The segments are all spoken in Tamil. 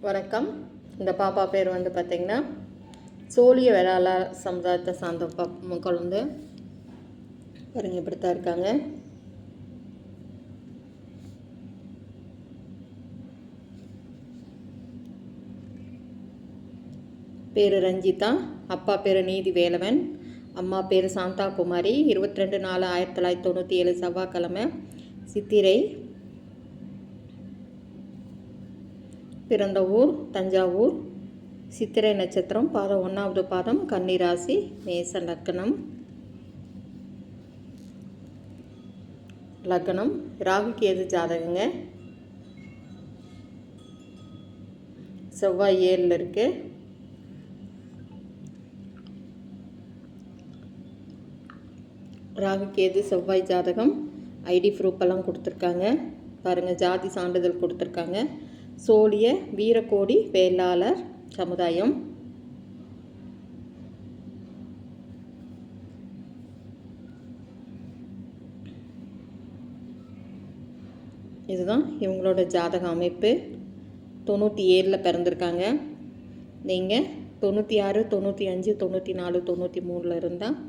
வணக்கம். இந்த பாப்பா பேர் வந்து பார்த்திங்கன்னா சோழிய வேளாளர் சமுதாயத்தை சார்ந்த குழந்தை பாருங்க, இப்படித்தான் இருக்காங்க. பேர் ரஞ்சிதா, அப்பா பேர் நீதி வேலவன், அம்மா பேர் சாந்தா குமாரி. 22/4/1997 செவ்வாய்க்கிழமை சித்திரை. பிறந்த ஊர் தஞ்சாவூர். சித்திரை நட்சத்திரம், பாதம் 1வது பாதம், கன்னி ராசி, மேச லக்னம். ராகுக்கு எது ஜாதகங்க. செவ்வாய் 7ல் இருக்கு. ராகுக்கு எது செவ்வாய் ஜாதகம். ஐடி ப்ரூஃப் எல்லாம் கொடுத்துருக்காங்க பாருங்கள். ஜாதி சான்றிதழ் கொடுத்துருக்காங்க. சோழிய வீரக்கோடி வேளாளர் சமுதாயம். இதுதான் இவங்களோட ஜாதக அமைப்பு. 97ல் பிறந்திருக்காங்க. நீங்கள் 96, 95, 94, 93 இருந்தால்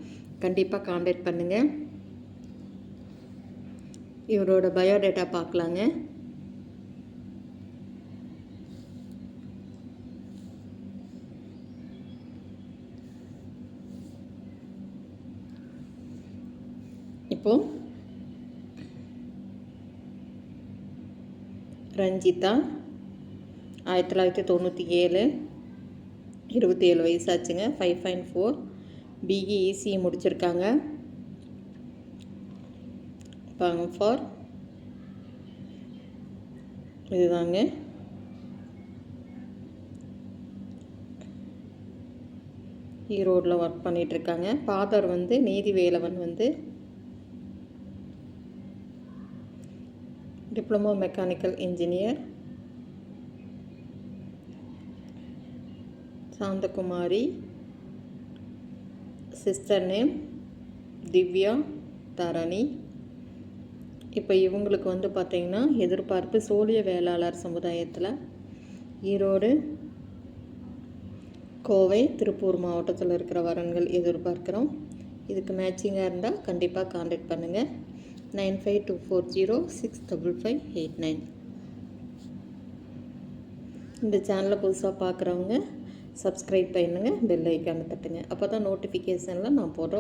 கண்டிப்பாக கான்டாக்ட் பண்ணுங்கள். இவரோட பயோடேட்டா பார்க்கலாங்க. இப்போ ரஞ்சிதா 1997, 27 வயசாச்சுங்க. 5.4 பிஇ இசி முடிச்சிருக்காங்க. ஃபார் இதுதாங்க. ஈரோடில் ஒர்க் பண்ணிகிட்ருக்காங்க. ஃபாதர் வந்து நீதிவேலவன் வந்து diploma mechanical engineer. Santhakumari. Sister name Divya Dharani. இப்போ இவங்களுக்கு வந்து பார்த்திங்கன்னா எதிர்பார்ப்பு சோழிய வேளாளர் சமுதாயத்தில் ஈரோடு, கோவை, திருப்பூர் மாவட்டத்தில் இருக்கிற வரன்கள் எதிர்பார்க்குறோம். இதுக்கு மேட்சிங்காக இருந்தால் கண்டிப்பாக கான்டாக்ட் பண்ணுங்கள். 9524065589. இந்த சேனலை புதுசாக பார்க்குறவங்க சப்ஸ்கிரைப் பண்ணுங்கள், பெல் ஐக்கானை தட்டுங்க. அப்போ தான் நோட்டிஃபிகேஷனில் நான் போடுற